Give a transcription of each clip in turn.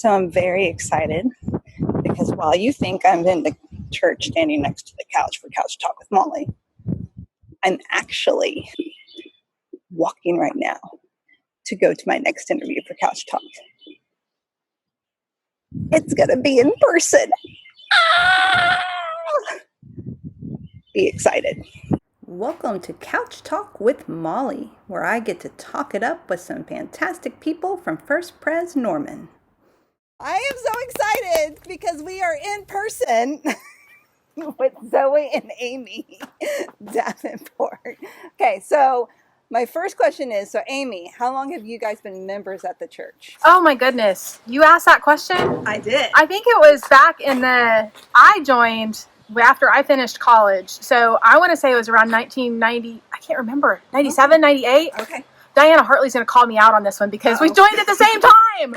So I'm very excited because while you think I'm in the church standing next to the couch for Couch Talk with Molly, I'm actually walking right now to go to my next interview for Couch Talk. It's going to be in person. Be excited. Welcome to Couch Talk with Molly, where I get to talk it up with some fantastic people from First Pres Norman. I am so excited because we are in person with Zoey and Amy Davenport. Okay, so my first question is, so Amy, how long have you guys been members at the church? Oh my goodness. You asked that question? I did. I think it was back I joined after I finished college. So I want to say it was around 1990. I can't remember. 97, 98. Okay. Diana Hartley's going to call me out on this one because we joined at the same time.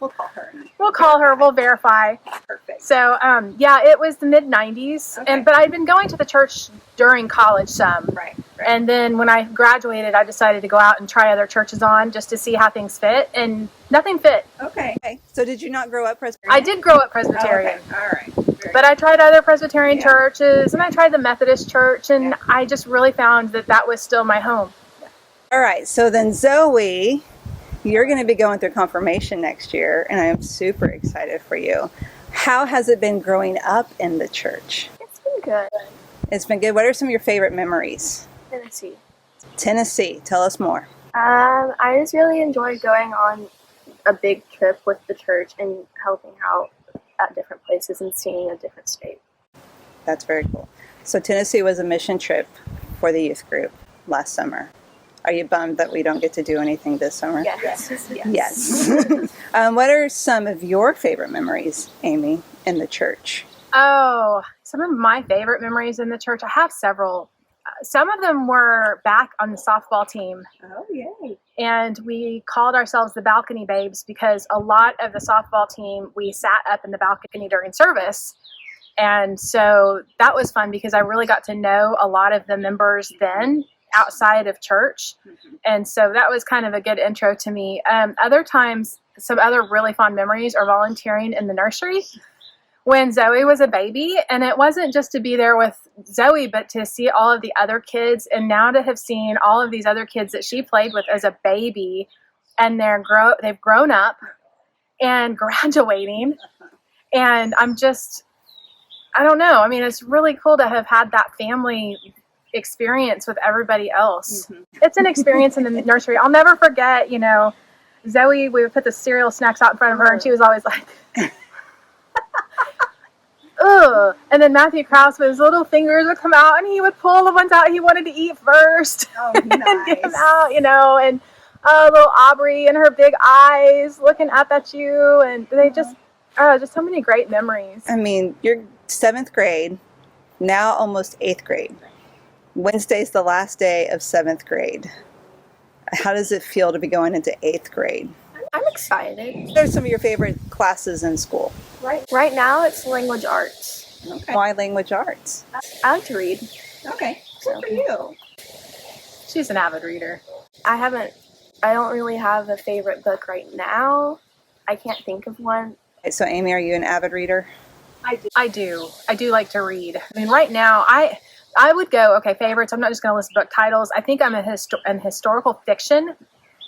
We'll call her. We'll verify. Perfect. So, yeah, it was the mid-90s. Okay. But I'd been going to the church during college some. Right. And then when I graduated, I decided to go out and try other churches on just to see how things fit. And nothing fit. Okay. So did you not grow up Presbyterian? I did grow up Presbyterian. Oh, okay. All right. But I tried other Presbyterian churches, and I tried the Methodist church, and I just really found that was still my home. All right. So then, Zoey, you're going to be going through confirmation next year, and I am super excited for you. How has it been growing up in the church? It's been good. It's been good. What are some of your favorite memories? Tennessee. Tell us more. I just really enjoyed going on a big trip with the church and helping out at different places and seeing a different state. That's very cool. So Tennessee was a mission trip for the youth group last summer. Are you bummed that we don't get to do anything this summer? Yes. What are some of your favorite memories, Amy, in the church? Oh, some of my favorite memories in the church. I have several. Some of them were back on the softball team. Oh, yay. And we called ourselves the Balcony Babes because a lot of the softball team, we sat up in the balcony during service. And so that was fun because I really got to know a lot of the members then outside of church. Mm-hmm. And so that was kind of a good intro to me. Other times, some other really fond memories are volunteering in the nursery when Zoey was a baby. And it wasn't just to be there with Zoey, but to see all of the other kids, and now to have seen all of these other kids that she played with as a baby, and they've grown up and graduating. And I don't know. I mean, it's really cool to have had that family experience with everybody else. Mm-hmm. It's an experience in the nursery. I'll never forget, Zoey, we would put the cereal snacks out in front of her, and she was always like, ugh. And then Matthew Krause, with his little fingers would come out, and he would pull the ones out he wanted to eat first. Oh, nice. And get them out, and little Aubrey and her big eyes looking up at you, and they just so many great memories. I mean, you're 7th grade, now almost 8th grade. Wednesday's the last day of 7th grade. How does it feel to be going into 8th grade? I'm excited. What are some of your favorite classes in school? Right now it's language arts. Okay. Why language arts? I like to read. Okay, good for you. She's an avid reader. I don't really have a favorite book right now. I can't think of one. So Amy, are you an avid reader? I do like to read. I mean, right now, I would go, favorites. I'm not just going to list book titles. I think I'm an historical fiction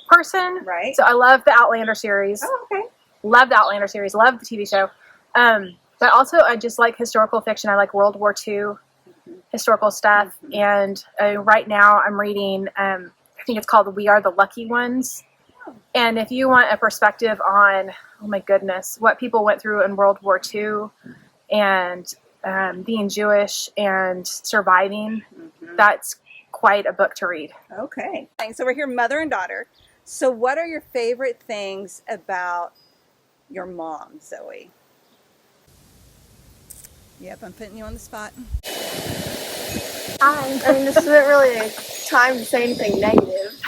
person. Right. So I love the Outlander series. Oh, okay. Love the Outlander series. Love the TV show. But also I just like historical fiction. I like World War II historical stuff. Mm-hmm. And right now I'm reading, I think it's called We Are the Lucky Ones. Oh. And if you want a perspective on, oh my goodness, what people went through in World War II and being Jewish and surviving, that's quite a book to read. Okay. So we're here, mother and daughter. So what are your favorite things about your mom, Zoey? Yep, I'm putting you on the spot. I mean, this isn't really a time to say anything negative.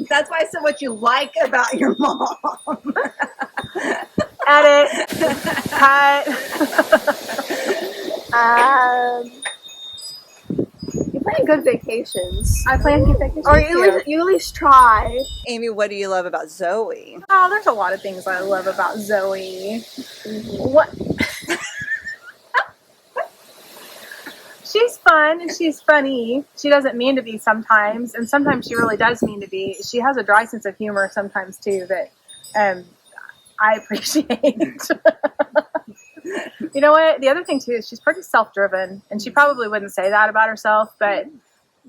That's why I said what you like about your mom. Edit. Cut. You're playing good vacations. I plan good vacations. Or you at least try. Amy, what do you love about Zoe? Oh, there's a lot of things I love about Zoe. What? She's fun and she's funny. She doesn't mean to be sometimes, and sometimes she really does mean to be. She has a dry sense of humor sometimes too that I appreciate. You know what? The other thing too is she's pretty self-driven, and she probably wouldn't say that about herself, but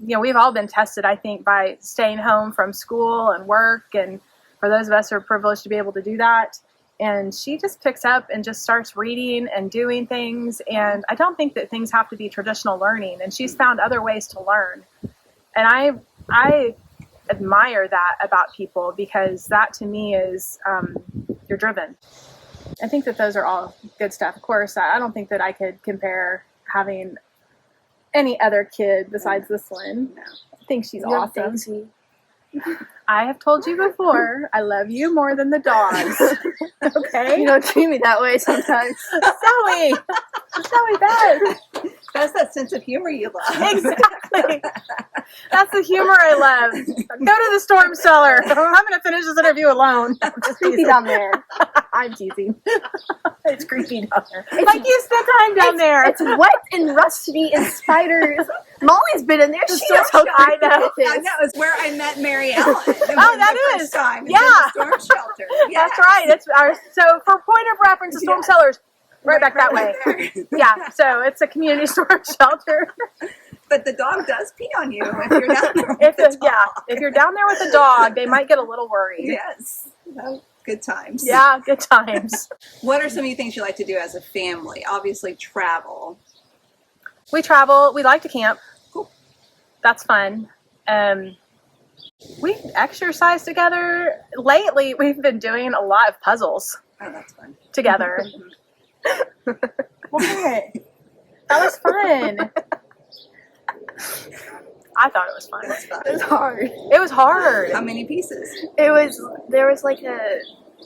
we've all been tested, I think, by staying home from school and work, and for those of us who are privileged to be able to do that. And she just picks up and just starts reading and doing things. And I don't think that things have to be traditional learning. And she's found other ways to learn. And I admire that about people, because that to me is you're driven. I think that those are all good stuff. Of course, I don't think that I could compare having any other kid besides this one. No. I think she's You're awesome. Daisy. I have told you before, I love you more than the dogs. Okay? You don't treat me that way sometimes. Zoe! Zoe does. That's that sense of humor you love. Exactly. That's the humor I love. Go to the storm cellar. I'm going to finish this interview alone. I'm just Creepy teasing. down there. I'm teasing. It's creepy down there. Like you spent time down there. It's wet and rusty and spiders. Molly's been in there. She knows how I creepy know. it is. I know, it's where I met Mary Ellen. Oh, that is. Time in Yeah. the storm shelter. Yes. That's right. That's our, so for point of reference, the storm cellars, right back that way. there. Yeah, so it's a community storm shelter. But the dog does pee on you if you're down there with the dog. If you're down there with a dog, they might get a little worried. Yes. Well, good times. Yeah, good times. What are some of the things you like to do as a family? Obviously, travel. We travel. We like to camp. Cool. That's fun. We exercise together. Lately, we've been doing a lot of puzzles Oh, that's fun. together. What? That was fun. I thought it was fun. That's fun. It was hard. It was hard. How many pieces? There was like a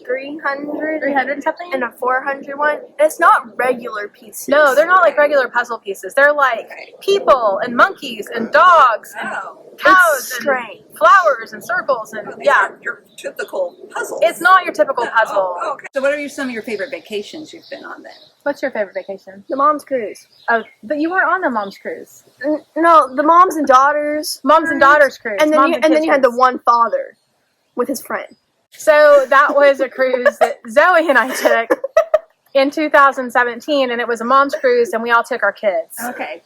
300 300 something? and a 400 one. And it's not regular pieces. No, they're not like regular puzzle pieces. They're like people and monkeys and dogs and Oh. cows It's and strange. flowers and circles and These yeah. aren't your typical puzzles. It's not your typical puzzle. Oh, okay. So what are some of your favorite vacations you've been on then? What's your favorite vacation? The mom's cruise. Oh, but you weren't on the mom's cruise. No, the moms and daughters. Moms and daughters cruise. And then Moms you had the kids one father with his friend. So that was a cruise that Zoe and I took in 2017, and it was a mom's cruise, and we all took our kids, Okay.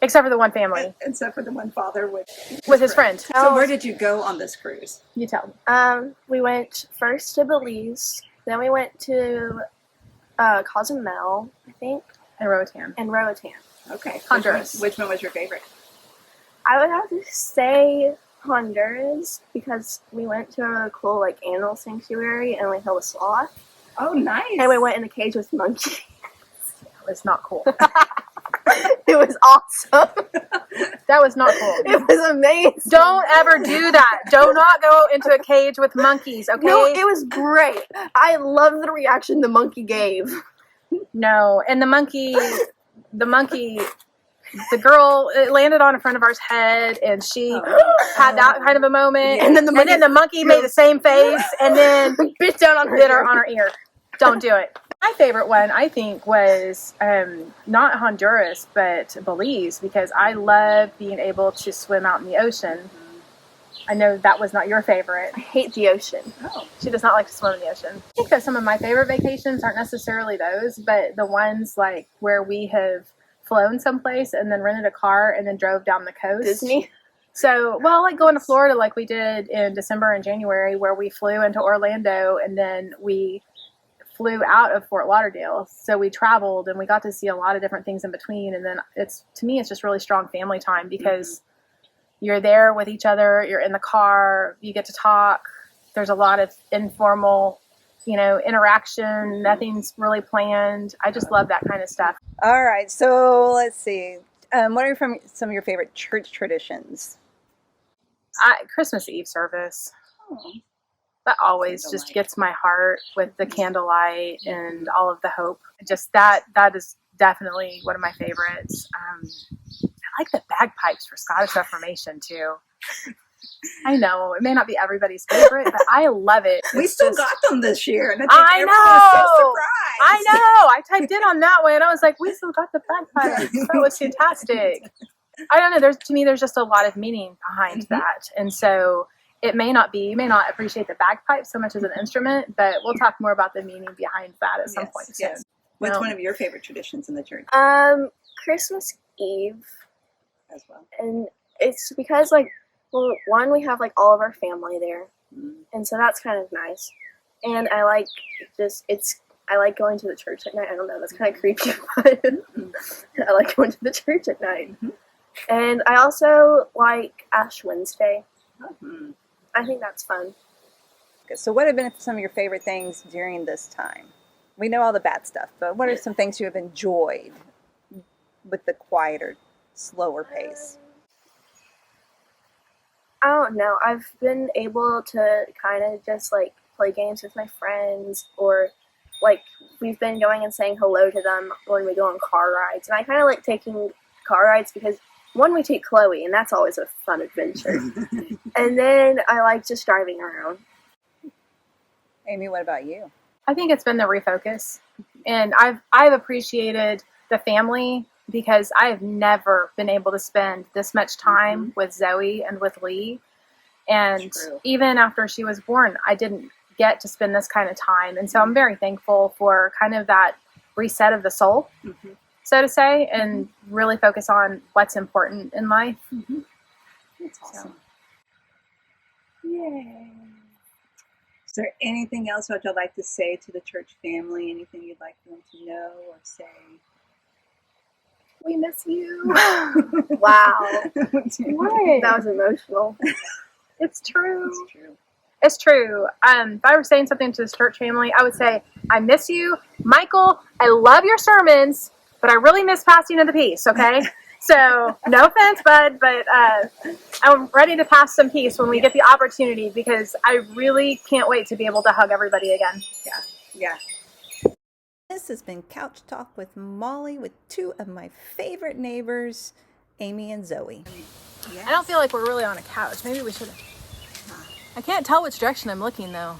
except for the one family Except for the one father with his friend. So where did you go on this cruise? You tell me. We went first to Belize, then we went to Cozumel, I think, And Roatan. and Roatan. Okay. Honduras. Which one was your favorite? I would have to say Honduras because we went to a cool like animal sanctuary and we held a sloth, Oh, nice. and we went in a cage with monkeys. That was not cool. It was awesome. That was not cool. It was amazing. Don't ever do that. Do not go into a cage with monkeys, okay? No, it was great. I love the reaction the monkey gave. No. And the monkey, the girl, it landed on a friend of ours' head, and she had that kind of a moment. And then the monkey made the same face, and then bit down on her bit her ear. on her ear. Don't do it. My favorite one, I think, was not Honduras, but Belize, because I love being able to swim out in the ocean. I know that was not your favorite. I hate the ocean. Oh. She does not like to swim in the ocean. I think that some of my favorite vacations aren't necessarily those, but the ones like where we have flown someplace and then rented a car and then drove down the coast. Disney. So, well, like going to Florida like we did in December and January, where we flew into Orlando and then we flew out of Fort Lauderdale. So we traveled and we got to see a lot of different things in between. And then to me, it's just really strong family time because you're there with each other, you're in the car, you get to talk. There's a lot of informal, interaction. Nothing's really planned. I just love that kind of stuff. All right. So let's see. What are some of your favorite church traditions? Christmas Eve service. Oh. That always just gets my heart with the candlelight and all of the hope. Just that is definitely one of my favorites. I like the bagpipes for Scottish Reformation too. I know it may not be everybody's favorite, but I love it. We still got them this year, and I everyone was so surprised. I know. I typed in on that one, and I was like, "We still got the bagpipes." That was fantastic. I don't know. To me, there's just a lot of meaning behind that, and so you may not appreciate the bagpipes so much as an instrument, but we'll talk more about the meaning behind that at some point soon. Yes. What's one of your favorite traditions in the church? Christmas Eve As well. And it's because, like, well, one, we have, like, all of our family there, and so that's kind of nice. And I like I like going to the church at night. I don't know, that's kind of creepy, but I like going to the church at night. And I also like Ash Wednesday. I think that's fun. So what have been some of your favorite things during this time? We know all the bad stuff, but what are some things you have enjoyed with the quieter, slower pace? I don't know. I've been able to kind of just, like, play games with my friends, or, like, we've been going and saying hello to them when we go on car rides. And I kind of like taking car rides because, one, we take Chloe, and that's always a fun adventure. And then I like just driving around. Amy, what about you? I think it's been the refocus, and I've appreciated the family because I have never been able to spend this much time with Zoe and with Lee. And even after she was born, I didn't get to spend this kind of time. And so I'm very thankful for kind of that reset of the soul, so to say, and really focus on what's important in life. That's awesome. Yay. Is there anything else that you'd like to say to the church family? Anything you'd like them to know or say? We miss you. Wow. What? That was emotional. It's true. It's true. It's true. If I were saying something to this church family, I would say, I miss you. Michael, I love your sermons, but I really miss passing of the peace, okay? So, no offense, bud, but I'm ready to pass some peace when we get the opportunity, because I really can't wait to be able to hug everybody again. Yeah. This has been Couch Talk with Molly with two of my favorite neighbors, Amy and Zoe. Yes. I don't feel like we're really on a couch. Maybe we should. I can't tell which direction I'm looking, though.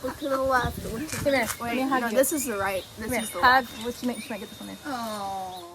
Look to the left. Look to the Come here. Wait, no, this is the right. This is the left. She might get this one in. Oh.